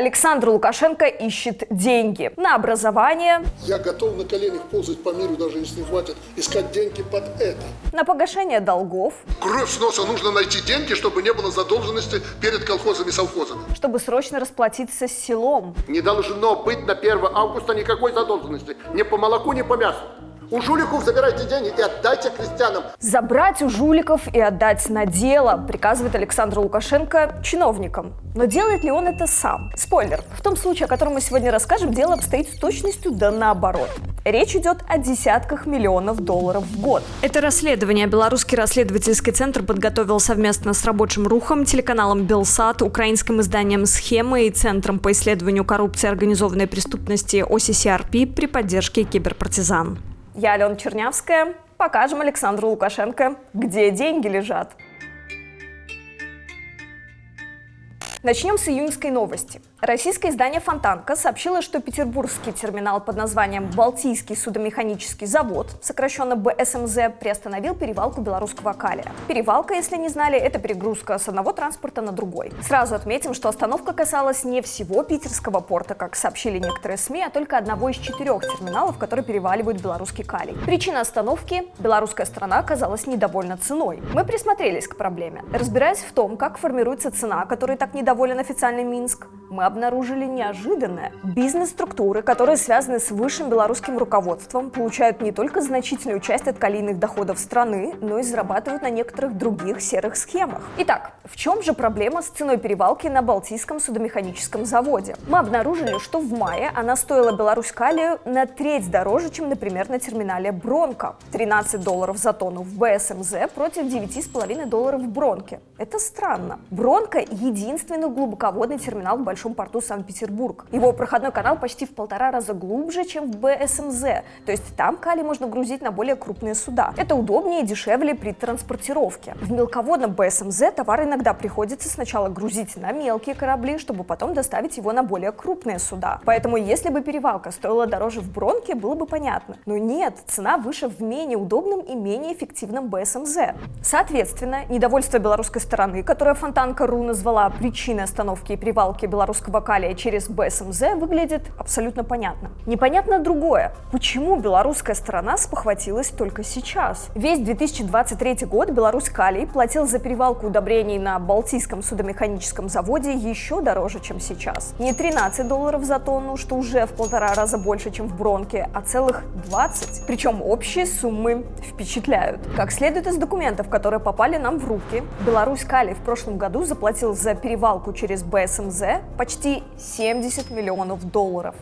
Александр Лукашенко ищет деньги на образование. Я готов на коленях ползать по миру, даже если не хватит, искать деньги под это. На погашение долгов. Кровь с носа, нужно найти деньги, чтобы не было задолженности перед колхозами и совхозами. Чтобы срочно расплатиться с селом. Не должно быть на 1 августа никакой задолженности. Ни по молоку, ни по мясу. У жуликов забирайте деньги и отдайте крестьянам. Забрать у жуликов и отдать на дело, приказывает Александр Лукашенко чиновникам. Но делает ли он это сам? Спойлер. В том случае, о котором мы сегодня расскажем, дело обстоит с точностью да наоборот. Речь идет о десятках миллионов долларов в год. Это расследование Белорусский расследовательский центр подготовил совместно с рабочим рухом, телеканалом Белсат, украинским изданием «Схемы» и Центром по исследованию коррупции и организованной преступности OCCRP при поддержке киберпартизан. Я Алена Чернявская. Покажем Александру Лукашенко, где деньги лежат. Начнем с июньской новости. Российское издание «Фонтанка» сообщило, что петербургский терминал под названием «Балтийский судомеханический завод», сокращенно БСМЗ, приостановил перевалку белорусского калия. Перевалка, если не знали, это перегрузка с одного транспорта на другой. Сразу отметим, что остановка касалась не всего питерского порта, как сообщили некоторые СМИ, а только одного из 4 терминалов, которые переваливают белорусский калий. Причина остановки – белорусская сторона оказалась недовольна ценой. Мы присмотрелись к проблеме. Разбираясь в том, как формируется цена, которой так недоволен официальный Минск, мы обнаружили неожиданное. Бизнес-структуры, которые связаны с высшим белорусским руководством, получают не только значительную часть от калийных доходов страны, но и зарабатывают на некоторых других серых схемах. Итак, в чем же проблема с ценой перевалки на Балтийском судомеханическом заводе? Мы обнаружили, что в мае она стоила Беларусь-Калию на треть дороже, чем, например, на терминале Бронко. $13 за тонну в БСМЗ против $9,5 в Бронке. Это странно. Бронко – единственный глубоководный терминал в большом порту Санкт-Петербург. Его проходной канал почти в 1,5 раза глубже, чем в БСМЗ, то есть там калий можно грузить на более крупные суда. Это удобнее и дешевле при транспортировке. В мелководном БСМЗ товар иногда приходится сначала грузить на мелкие корабли, чтобы потом доставить его на более крупные суда. Поэтому если бы перевалка стоила дороже в Бронке, было бы понятно. Но нет, цена выше в менее удобном и менее эффективном БСМЗ. Соответственно, недовольство белорусской стороны, которое Фонтанка.ру назвала причиной остановки и перевалки белорусского калия через БСМЗ, выглядит абсолютно понятно. Непонятно другое. Почему белорусская сторона спохватилась только сейчас? Весь 2023 год Беларусь-Калий платил за перевалку удобрений на Балтийском судомеханическом заводе еще дороже, чем сейчас. Не $13 за тонну, что уже в 1,5 раза больше, чем в Бронке, а целых 20. Причем общие суммы впечатляют. Как следует из документов, которые попали нам в руки, Беларусь-Калий в прошлом году заплатил за перевалку через БСМЗ почти $70 миллионов.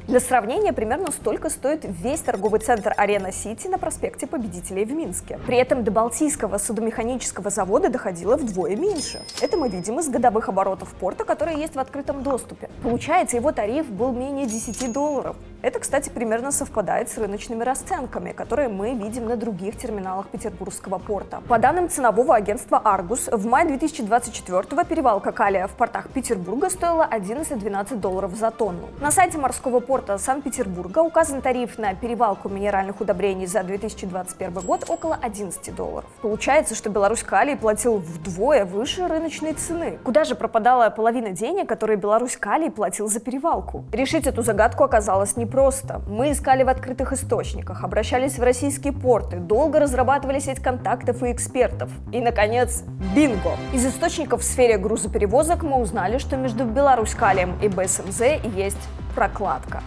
Для сравнения, примерно столько стоит весь торговый центр Арена Сити на проспекте Победителей в Минске. При этом до Балтийского судомеханического завода доходило вдвое меньше. Это мы видим из годовых оборотов порта, которые есть в открытом доступе. Получается, его тариф был менее $10. Это, кстати, примерно совпадает с рыночными расценками, которые мы видим на других терминалах Петербургского порта. По данным ценового агентства Argus, в мае 2024-го перевалка калия в портах Петербурга стоила $11-12 за тонну. На сайте морского порта Санкт-Петербурга указан тариф на перевалку минеральных удобрений за 2021 год около $11. Получается, что Беларусь-Калий платил вдвое выше рыночной цены. Куда же пропадала половина денег, которые Беларусь-Калий платил за перевалку? Решить эту загадку оказалось непросто. Мы искали в открытых источниках, обращались в российские порты, долго разрабатывали сеть контактов и экспертов. И, наконец, бинго! Из источников в сфере грузоперевозок мы узнали, что между Беларусь-Калием и БСМЗ есть прокладка.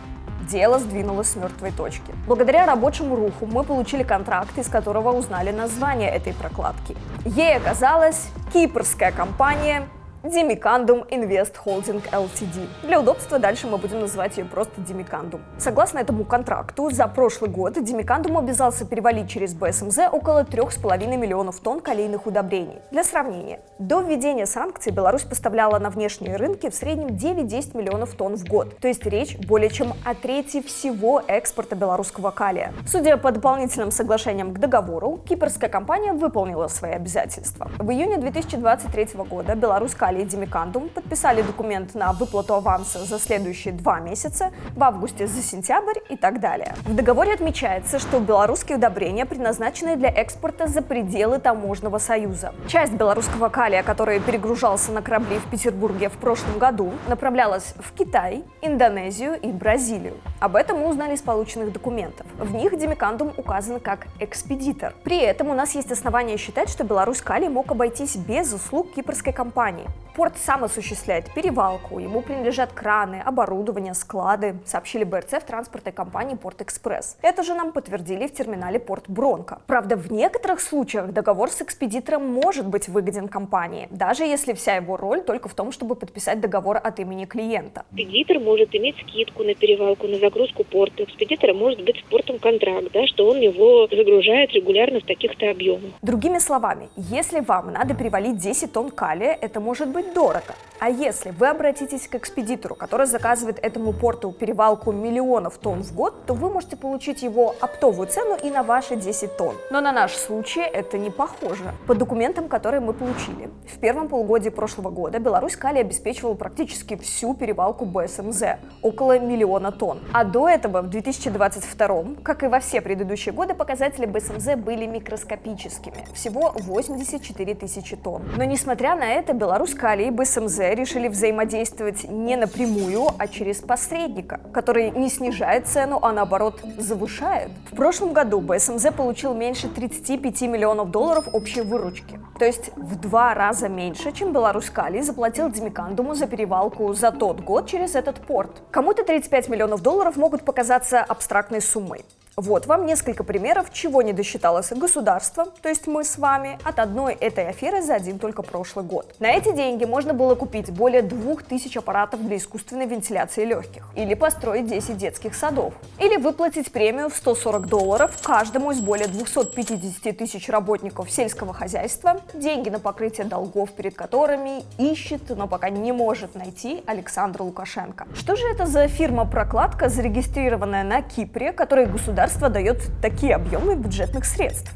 Дело сдвинулось с мертвой точки. Благодаря рабочему руху мы получили контракт, из которого узнали название этой прокладки. Ей оказалась кипрская компания Demicandum Invest Holding Ltd. Для удобства дальше мы будем называть ее просто Demicandum. Согласно этому контракту, за прошлый год Demicandum обязался перевалить через БСМЗ около 3,5 миллионов тонн калийных удобрений. Для сравнения, до введения санкций Беларусь поставляла на внешние рынки в среднем 9-10 миллионов тонн в год. То есть речь более чем о трети всего экспорта белорусского калия. Судя по дополнительным соглашениям к договору, кипрская компания выполнила свои обязательства. В июне 2023 года Беларусь-Калий Кали и Демикандум подписали документ на выплату аванса за следующие 2 месяца, в августе за сентябрь и так далее. В договоре отмечается, что белорусские удобрения предназначены для экспорта за пределы таможенного союза. Часть белорусского калия, который перегружался на корабли в Петербурге в прошлом году, направлялась в Китай, Индонезию и Бразилию. Об этом мы узнали из полученных документов. В них Демикандум указан как экспедитор. При этом у нас есть основания считать, что Беларусь Калий мог обойтись без услуг кипрской компании. Порт сам осуществляет перевалку, ему принадлежат краны, оборудование, склады, сообщили БРЦ в транспортной компании «Порт-Экспресс». Это же нам подтвердили в терминале «Порт Бронко». Правда, в некоторых случаях договор с экспедитором может быть выгоден компании, даже если вся его роль только в том, чтобы подписать договор от имени клиента. Экспедитор может иметь скидку на перевалку, на загрузку порта. У экспедитора может быть с портом контракт, что он его загружает регулярно в таких-то объемах. Другими словами, если вам надо перевалить 10 тонн калия, это может быть дорого. А если вы обратитесь к экспедитору, который заказывает этому порту перевалку миллионов тонн в год, то вы можете получить его оптовую цену и на ваши 10 тонн. Но на наш случай это не похоже. По документам, которые мы получили, в первом полугодии прошлого года Беларусь Калий обеспечивал практически всю перевалку БСМЗ, около 1 миллиона тонн. А до этого, в 2022, как и во все предыдущие годы, показатели БСМЗ были микроскопическими, всего 84 тысячи тонн. Но несмотря на это, Беларусь Калий и БСМЗ решили взаимодействовать не напрямую, а через посредника, который не снижает цену, а наоборот завышает. В прошлом году БСМЗ получил меньше 35 миллионов долларов общей выручки, то есть в 2 раза меньше, чем Беларусь Калий заплатил Демикандуму за перевалку за тот год через этот порт. Кому-то 35 миллионов долларов могут показаться абстрактной суммой. Вот вам несколько примеров, чего не досчиталось государство, то есть мы с вами, от одной этой аферы за один только прошлый год. На эти деньги можно было купить более 2000 аппаратов для искусственной вентиляции легких, или построить 10 детских садов, или выплатить премию в $140 каждому из более 250 тысяч работников сельского хозяйства, деньги на покрытие долгов, перед которыми ищет, но пока не может найти Александр Лукашенко. Что же это за фирма-прокладка, зарегистрированная на Кипре, которой государство дает такие объемы бюджетных средств?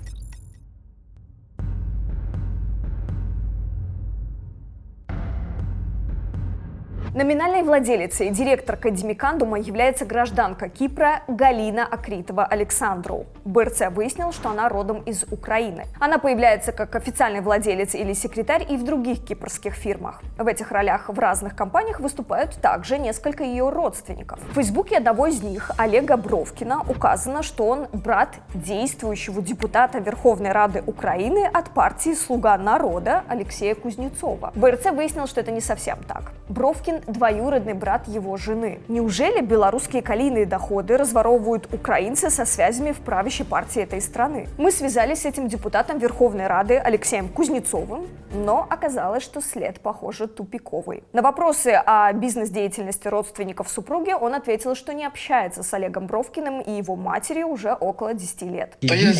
Номинальной владелицей и директоркой Демикандума является гражданка Кипра Галина Акритова Александру. БРЦ выяснил, что она родом из Украины. Она появляется как официальный владелец или секретарь и в других кипрских фирмах. В этих ролях в разных компаниях выступают также несколько ее родственников. В Фейсбуке одного из них, Олега Бровкина, указано, что он брат действующего депутата Верховной Рады Украины от партии «Слуга народа» Алексея Кузнецова. БРЦ выяснил, что это не совсем так. Бровкин – двоюродный брат его жены. Неужели белорусские калийные доходы разворовывают украинцы со связями в правящей партии этой страны? Мы связались с этим депутатом Верховной Рады Алексеем Кузнецовым, но оказалось, что след, похоже, тупиковый. На вопросы о бизнес-деятельности родственников супруги он ответил, что не общается с Олегом Бровкиным и его матерью уже около 10 лет. Та я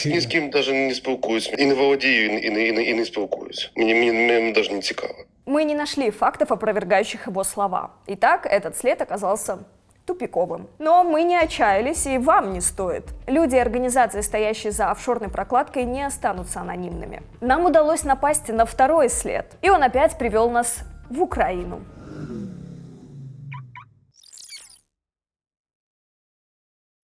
ні з ким даже не спілкуюсь. І не володію, і не спілкуюсь. Мені даже не цікаво. Мы не нашли фактов, опровергающих его слова. Итак, этот след оказался тупиковым. Но мы не отчаялись, и вам не стоит. Люди и организации, стоящие за офшорной прокладкой, не останутся анонимными. Нам удалось напасть на второй след, и он опять привел нас в Украину.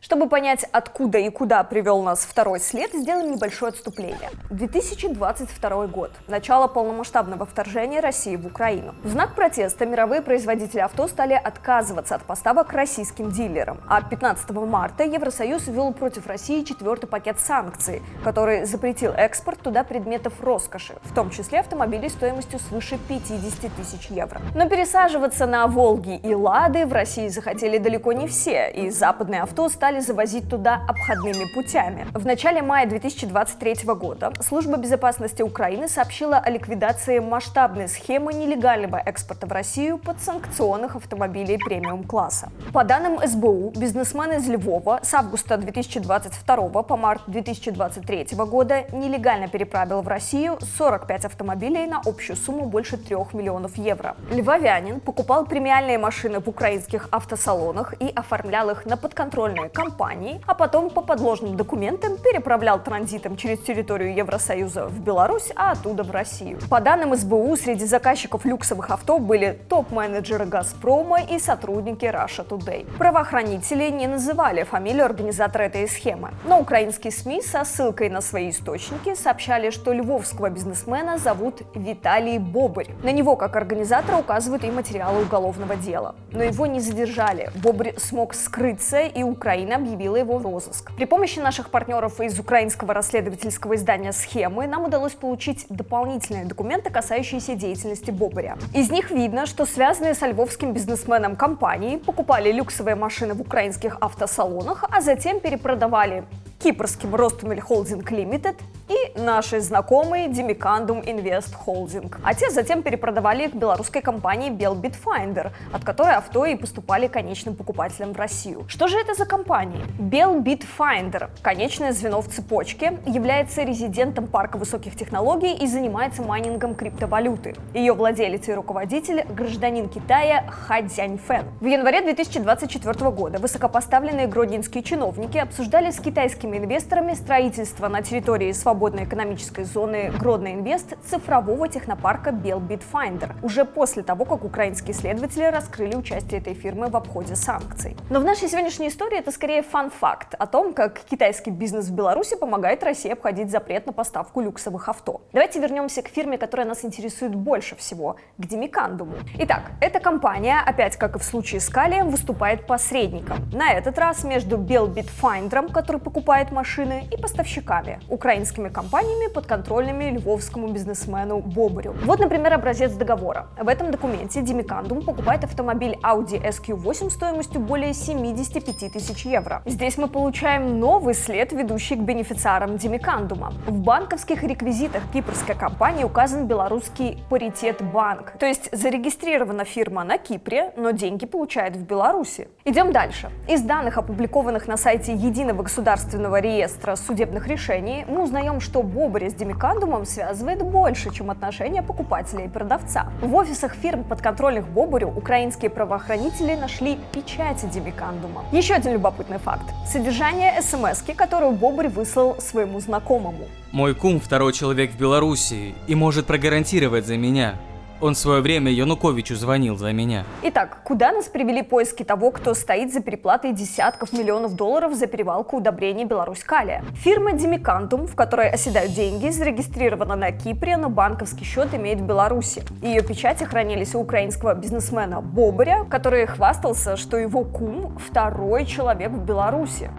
Чтобы понять, откуда и куда привел нас второй след, сделаем небольшое отступление. 2022 год. Начало полномасштабного вторжения России в Украину. В знак протеста мировые производители авто стали отказываться от поставок российским дилерам. А 15 марта Евросоюз ввел против России 4-й пакет санкций, который запретил экспорт туда предметов роскоши, в том числе автомобилей стоимостью свыше 50 тысяч евро. Но пересаживаться на «Волги» и «Лады» в России захотели далеко не все, и западные авто стали завозить туда обходными путями. В начале мая 2023 года Служба безопасности Украины сообщила о ликвидации масштабной схемы нелегального экспорта в Россию подсанкционных автомобилей премиум-класса. По данным СБУ, бизнесмен из Львова с августа 2022 по март 2023 года нелегально переправил в Россию 45 автомобилей на общую сумму больше 3 миллионов евро. Львовянин покупал премиальные машины в украинских автосалонах и оформлял их на подконтрольные компании компании, а потом по подложным документам переправлял транзитом через территорию Евросоюза в Беларусь, а оттуда в Россию. По данным СБУ, среди заказчиков люксовых авто были топ-менеджеры «Газпрома» и сотрудники Russia Today. Правоохранители не называли фамилию организатора этой схемы, но украинские СМИ со ссылкой на свои источники сообщали, что львовского бизнесмена зовут Виталий Бобырь. На него как организатора указывают и материалы уголовного дела. Но его не задержали. Бобырь смог скрыться, и Украина объявила его в розыск. При помощи наших партнеров из украинского расследовательского издания «Схемы» нам удалось получить дополнительные документы, касающиеся деятельности Бобыря. Из них видно, что связанные со львовским бизнесменом компании покупали люксовые машины в украинских автосалонах, а затем перепродавали кипрским Ростумель Холдинг Лимитед и нашей знакомой Демикандум Инвест Холдинг. А те затем перепродавали их белорусской компании Белбитфайндер, от которой авто и поступали конечным покупателям в Россию. Что же это за компания? Белбитфайндер, конечное звено в цепочке, является резидентом парка высоких технологий и занимается майнингом криптовалюты. Ее владелец и руководитель – гражданин Китая Ха Цзяньфэн. В январе 2024 года высокопоставленные гродненские чиновники обсуждали с китайскими инвесторами строительство на территории свободной экономической зоны Гродно Инвест цифрового технопарка Белбитфайндер, уже после того, как украинские следователи раскрыли участие этой фирмы в обходе санкций. Но в нашей сегодняшней истории это скорее фан-факт о том, как китайский бизнес в Беларуси помогает России обходить запрет на поставку люксовых авто. Давайте вернемся к фирме, которая нас интересует больше всего, к Демикандуму. Итак, эта компания, опять как и в случае с Калием, выступает посредником. На этот раз между Белбитфайндером, который покупает машины, и поставщиками, украинскими компаниями, подконтрольными львовскому бизнесмену Бобырю. Вот, например, образец договора. В этом документе Демикандум покупает автомобиль Audi SQ8 стоимостью более 75 тысяч евро. Здесь мы получаем новый след, ведущий к бенефициарам Демикандума. В банковских реквизитах кипрской компании указан белорусский Паритет Банк, то есть зарегистрирована фирма на Кипре, но деньги получает в Беларуси. Идем дальше. Из данных, опубликованных на сайте Единого государственного реестра судебных решений, мы узнаем, что Бобыря с Демикандумом связывает больше, чем отношения покупателя и продавца. В офисах фирм, подконтрольных Бобырю, украинские правоохранители нашли печати Демикандума. Еще один любопытный факт. Содержание СМС-ки, которую Бобырь выслал своему знакомому. Мой кум второй человек в Белоруссии и может прогарантировать за меня. Он в свое время Януковичу звонил за меня. Итак, куда нас привели поиски того, кто стоит за переплатой десятков миллионов долларов за перевалку удобрений Беларусь-Калия? Фирма Демикандум, в которой оседают деньги, зарегистрирована на Кипре, но банковский счет имеет в Беларуси. Ее печати хранились у украинского бизнесмена Бобыря, который хвастался, что его кум второй человек в Беларуси.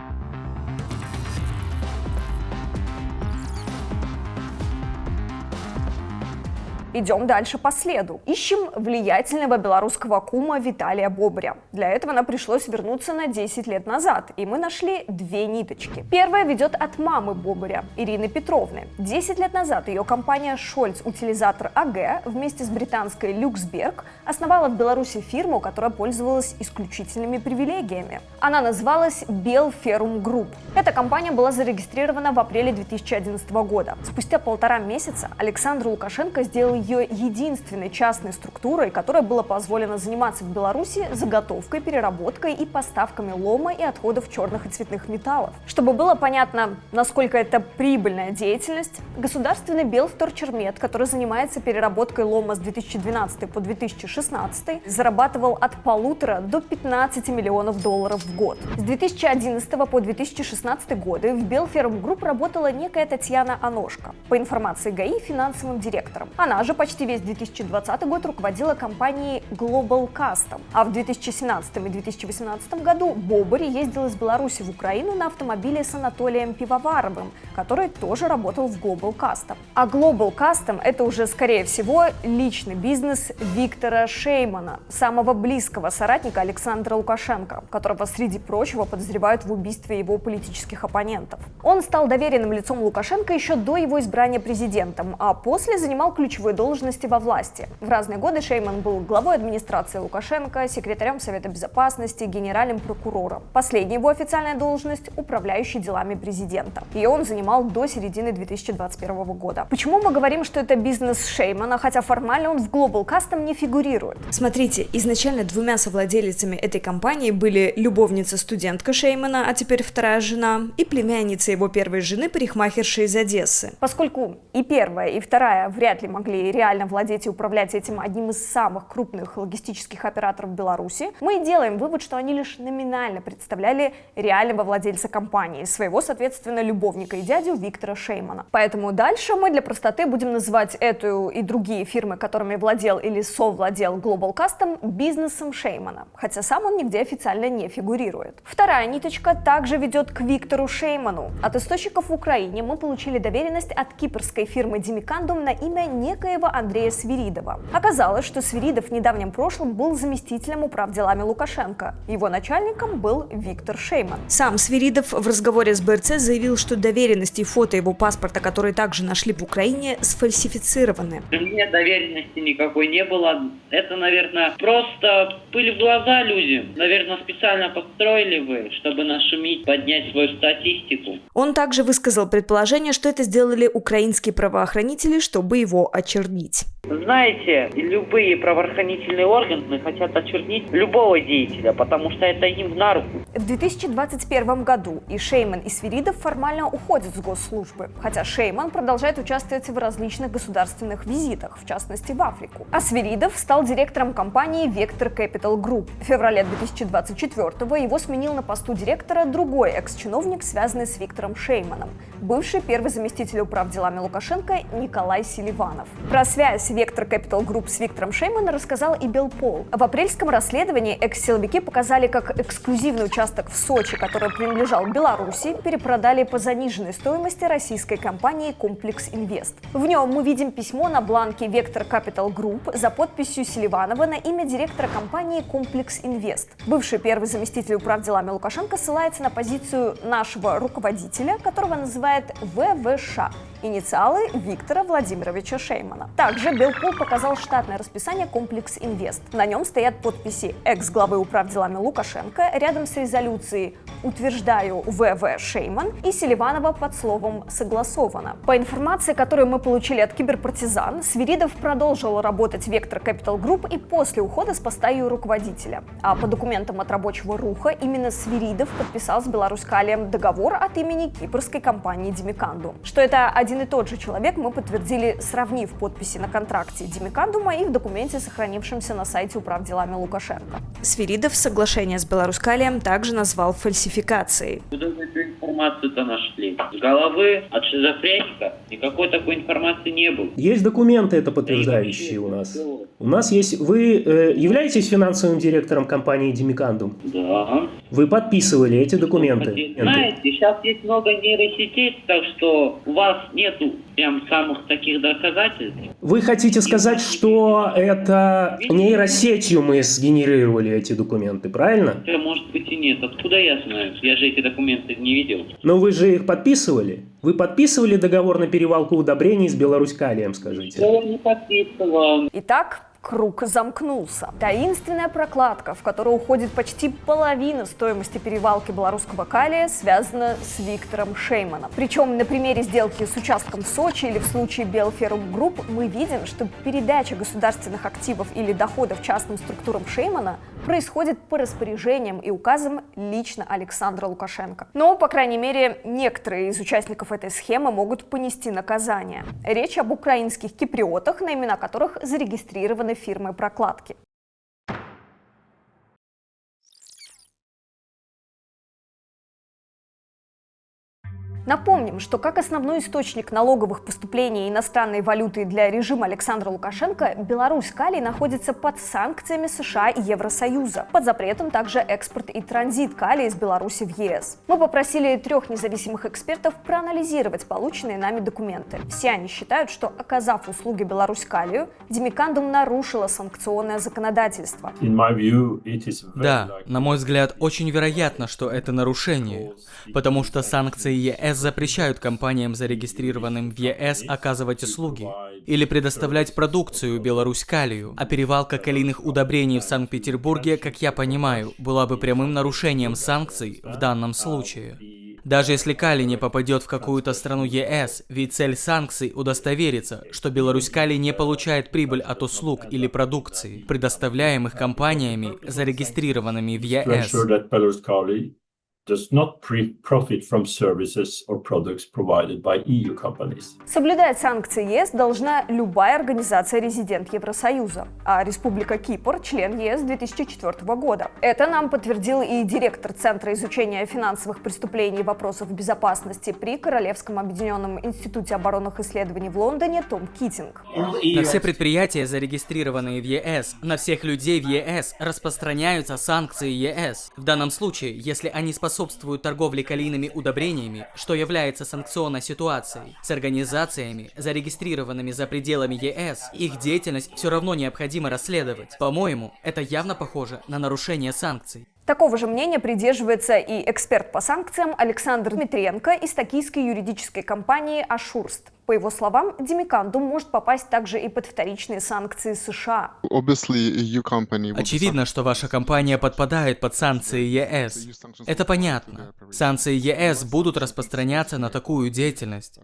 Идем дальше по следу. Ищем влиятельного белорусского кума Виталия Бобыря. Для этого нам пришлось вернуться на 10 лет назад, и мы нашли две ниточки. Первая ведет от мамы Бобыря, Ирины Петровны. 10 лет назад ее компания Scholz Утилизатор АГ вместе с британской Люксберг основала в Беларуси фирму, которая пользовалась исключительными привилегиями. Она называлась Белферум Групп. Эта компания была зарегистрирована в апреле 2011 года. Спустя 1,5 месяца Александр Лукашенко сделал ее единственной частной структурой, которой было позволено заниматься в Беларуси заготовкой, переработкой и поставками лома и отходов черных и цветных металлов. Чтобы было понятно, насколько это прибыльная деятельность, государственный Белвторчермет, который занимается переработкой лома с 2012 по 2016, зарабатывал от 1,5 до 15 миллионов долларов в год. С 2011 по 2016 годы в Белферум Групп работала некая Татьяна Аношко, по информации ГАИ финансовым директором. Она же почти весь 2020 год руководила компанией Global Custom, а в 2017 и 2018 году Бобырь ездил из Беларуси в Украину на автомобиле с Анатолием Пивоваровым, который тоже работал в Global Custom. А Global Custom — это уже, скорее всего, личный бизнес Виктора Шеймана, самого близкого соратника Александра Лукашенко, которого, среди прочего, подозревают в убийстве его политических оппонентов. Он стал доверенным лицом Лукашенко еще до его избрания президентом, а после занимал ключевые должности должности во власти. В разные годы Шейман был главой администрации Лукашенко, секретарем Совета Безопасности, генеральным прокурором. Последняя его официальная должность – управляющий делами президента. Ее он занимал до середины 2021 года. Почему мы говорим, что это бизнес Шеймана, хотя формально он в Global Custom не фигурирует? Смотрите, изначально двумя совладелицами этой компании были любовница-студентка Шеймана, а теперь вторая жена, и племянница его первой жены, парикмахерша из Одессы. Поскольку и первая, и вторая вряд ли могли реально владеть и управлять этим одним из самых крупных логистических операторов Беларуси, мы делаем вывод, что они лишь номинально представляли реального владельца компании, своего, соответственно, любовника и дядю Виктора Шеймана. Поэтому дальше мы для простоты будем называть эту и другие фирмы, которыми владел или совладел Global Custom, бизнесом Шеймана, хотя сам он нигде официально не фигурирует. Вторая ниточка также ведет к Виктору Шейману. От источников в Украине мы получили доверенность от кипрской фирмы Демикандум на имя некоего Андрея Свиридова. Оказалось, что Свиридов в недавнем прошлом был заместителем управделами Лукашенко. Его начальником был Виктор Шейман. Сам Свиридов в разговоре с БРЦ заявил, что доверенности и фото его паспорта, которые также нашли в Украине, сфальсифицированы. При мне доверенности никакой не было. Это, наверное, просто пыль в глаза людям. Наверное, специально подстроили вы, чтобы нашумить, поднять свою статистику. Он также высказал предположение, что это сделали украинские правоохранители, чтобы его очернить. Знаете, любые правоохранительные органы хотят очернить любого деятеля, потому что это им на руку. В 2021 году и Шейман, и Свиридов формально уходят с госслужбы, хотя Шейман продолжает участвовать в различных государственных визитах, в частности в Африку. А Свиридов стал директором компании Vector Capital Group. В феврале 2024-го его сменил на посту директора другой экс-чиновник, связанный с Виктором Шейманом, бывший первый заместитель управделами Лукашенко Николай Селиванов. Про связь Vector Capital Group с Виктором Шейманом рассказал и Белпол. В апрельском расследовании экс-силовики показали, как эксклюзивный участок в Сочи, который принадлежал Беларуси, перепродали по заниженной стоимости российской компании Комплекс Инвест. В нем мы видим письмо на бланке Vector Capital Group за подписью Селиванова на имя директора компании Комплекс Инвест. Бывший первый заместитель управделами Лукашенко ссылается на позицию нашего руководителя, которого называет ВВШ, инициалы Виктора Владимировича Шеймана. Также Белпол показал штатное расписание Комплекс Инвест. На нем стоят подписи экс-главы управделами Лукашенко рядом с резолюцией «Утверждаю ВВ Шейман» и Селиванова под словом «согласовано». По информации, которую мы получили от киберпартизан, Свиридов продолжил работать в Vector Capital Group и после ухода с поста ее руководителя. А по документам от рабочего руха именно Свиридов подписал с Беларусь-Калием договор от имени кипрской компании Демикандум. Что это один и тот же человек, мы подтвердили, сравнив подписи на контракте Демикандума и в документе, сохранившемся на сайте управделами Лукашенко. Свиридов соглашение с Беларусь-Калием также назвал фальсификацией. Куда вы эту информацию-то нашли? С головы? От шизофреника? Никакой такой информации не было. Есть документы, это подтверждающие у нас. У нас есть... Вы являетесь финансовым директором компании Демикандум? Да. Вы подписывали эти документы? Знаете, сейчас есть много нейросетей, так что у вас нету прям самых таких доказательств. Вы хотите сказать, что это нейросетью мы сгенерировали эти документы, правильно? Это может быть и нет. Откуда я знаю? Я же эти документы не видел. Но вы же их подписывали? Вы подписывали договор на перевалку удобрений с Беларусь-Калием, скажите? Я не подписывал. Итак, круг замкнулся. Таинственная прокладка, в которую уходит почти половина стоимости перевалки белорусского калия, связана с Виктором Шейманом. Причем на примере сделки с участком в Сочи или в случае Белферум Групп мы видим, что передача государственных активов или доходов частным структурам Шеймана происходит по распоряжениям и указам лично Александра Лукашенко. Но, по крайней мере, некоторые из участников этой схемы могут понести наказание. Речь об украинских киприотах, на имена которых зарегистрированы фирмы прокладки. Напомним, что как основной источник налоговых поступлений иностранной валюты для режима Александра Лукашенко, Беларусь-Калий находится под санкциями США и Евросоюза. Под запретом также экспорт и транзит калия из Беларуси в ЕС. Мы попросили 3 независимых экспертов проанализировать полученные нами документы. Все они считают, что, оказав услуги Беларусь-Калию, Демикандум нарушила санкционное законодательство. Да, на мой взгляд, очень вероятно, что это нарушение, потому что санкции ЕС запрещают компаниям, зарегистрированным в ЕС, оказывать услуги. Или предоставлять продукцию Беларусь-Калию. А перевалка калийных удобрений в Санкт-Петербурге, как я понимаю, была бы прямым нарушением санкций в данном случае. Даже если калий не попадет в какую-то страну ЕС, ведь цель санкций удостовериться, что Беларусь-Калий не получает прибыль от услуг или продукции, предоставляемых компаниями, зарегистрированными в ЕС. Does not profit from services or products provided by EU companies. Соблюдать санкции ЕС должна любая организация-резидент Евросоюза, а Республика Кипр – член ЕС 2004 года. Это нам подтвердил и директор Центра изучения финансовых преступлений и вопросов безопасности при Королевском объединенном институте оборонных исследований в Лондоне Том Китинг. На все предприятия, зарегистрированные в ЕС, на всех людей в ЕС распространяются санкции ЕС. В данном случае, если они способствуют торговле калийными удобрениями, что является санкционной ситуацией, с организациями, зарегистрированными за пределами ЕС, их деятельность все равно необходимо расследовать. По-моему, это явно похоже на нарушение санкций. Такого же мнения придерживается и эксперт по санкциям Александр Дмитренко из токийской юридической компании «Ашурст». По его словам, Димикандум может попасть также и под вторичные санкции США. Очевидно, что ваша компания подпадает под санкции ЕС. Это понятно. Санкции ЕС будут распространяться на такую деятельность.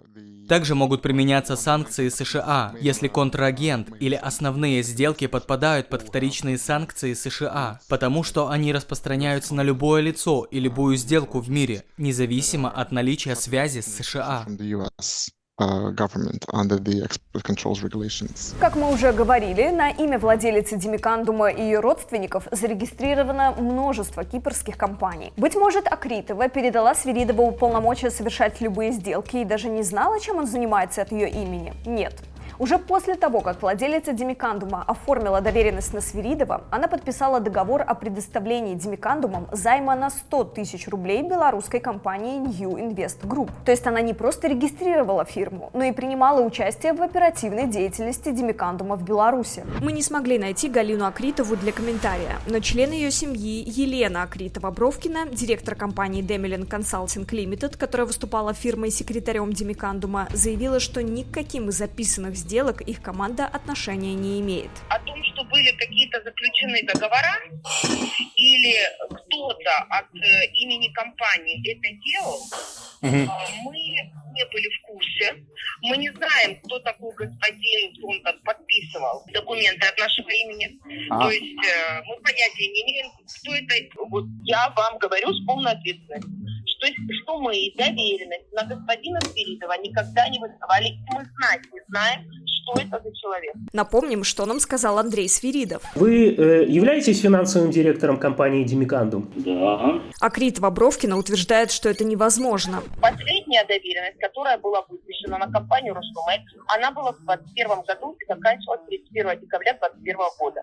Также могут применяться санкции США, если контрагент или основные сделки подпадают под вторичные санкции США, потому что они распространяются на любое лицо и любую сделку в мире, независимо от наличия связи с США. Как мы уже говорили, на имя владелицы Димикандума и ее родственников зарегистрировано множество кипрских компаний. Быть может, Акритова передала Свиридову полномочия совершать любые сделки и даже не знала, чем он занимается от ее имени? Нет. Уже после того, как владелица Димикандума оформила доверенность на Свиридова, она подписала договор о предоставлении Димикандумом займа на 100 тысяч рублей белорусской компании New Invest Group. То есть она не просто регистрировала фирму, но и принимала участие в оперативной деятельности Димикандума в Беларуси. Мы не смогли найти Галину Акритову для комментария, но член ее семьи Елена Акритова-Бровкина, директор компании Demelin Consulting Limited, которая выступала фирмой-секретарем Димикандума, заявила, что ни к каким из записанных сделок их команда отношения не имеет. О том, что были какие-то заключены договора или кто-то от имени компании это делал, мы не были в курсе. Мы не знаем, кто такой господин, кто он там подписывал документы от нашего имени. То есть мы понятия не имеем, кто это. Вот я вам говорю с полной ответственностью, что мы доверенность на господина Свиридова никогда не вызывали, и мы знать не знаем, что это за человек. Напомним, что нам сказал Андрей Свиридов. Вы являетесь финансовым директором компании «Димикандум»? Да. Акритова-Бровкина утверждает, что это невозможно. Последняя доверенность, которая была выпущена на компанию «Ростумэк», она была в 2021 году и заканчивалась 31 декабря 2021 года.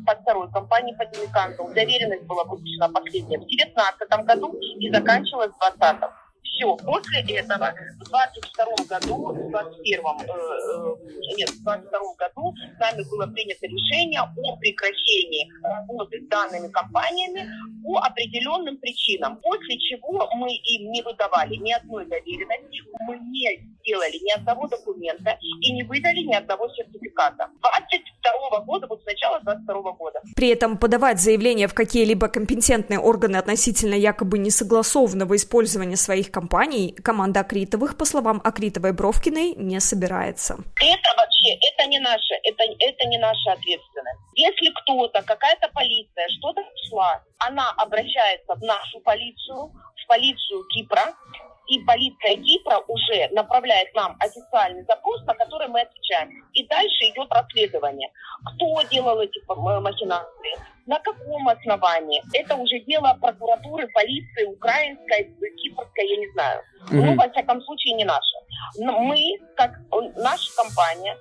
По второй компании по «Димикандум» доверенность была выпущена последняя в 2019 году и заканчивалась в 2020. Все, после этого в 2022 году, в 2022 году нами было принято решение о прекращении работы с данными компаниями по определенным причинам, после чего мы им не выдавали ни одной доверенности, мы не сделали ни одного документа и не выдали ни одного сертификата. 2022 года, вот с начала 2022 года. При этом подавать заявление в какие-либо компетентные органы относительно якобы несогласованного использования своих компаний команда Акритовых, по словам Акритовой-Бровкиной, не собирается. Это вообще, это не наша ответственность. Если кто-то, какая-то полиция что-то нашла, она обращается в нашу полицию, в полицию Кипра, и полиция Кипра уже направляет нам официальный запрос, на который мы отвечаем. И дальше идет расследование. Кто делал эти махинации? На каком основании? Это уже дело прокуратуры, полиции, украинской, кипрской, я не знаю. Но, во всяком случае, не наше. Но мы, как наша компания,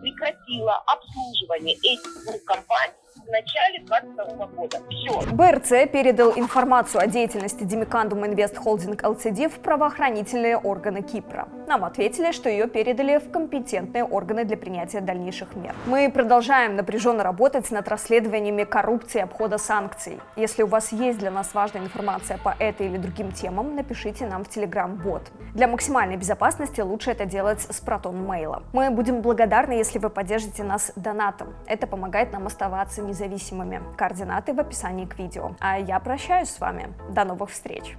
прекратила обслуживание этих двух компаний в начале 2022 года. Все. БРЦ передал информацию о деятельности Демикандум Инвест Холдинг ЛЦД в правоохранительные органы Кипра. Нам ответили, что ее передали в компетентные органы для принятия дальнейших мер. Мы продолжаем напряженно работать над расследованиями коррупции и обхода санкций. Если у вас есть для нас важная информация по этой или другим темам, напишите нам в Telegram-бот. Для максимальной безопасности лучше это делать с ProtonMail. Мы будем благодарны, если вы поддержите нас донатом. Это помогает нам оставаться независимыми. Координаты в описании к видео. А я прощаюсь с вами. До новых встреч!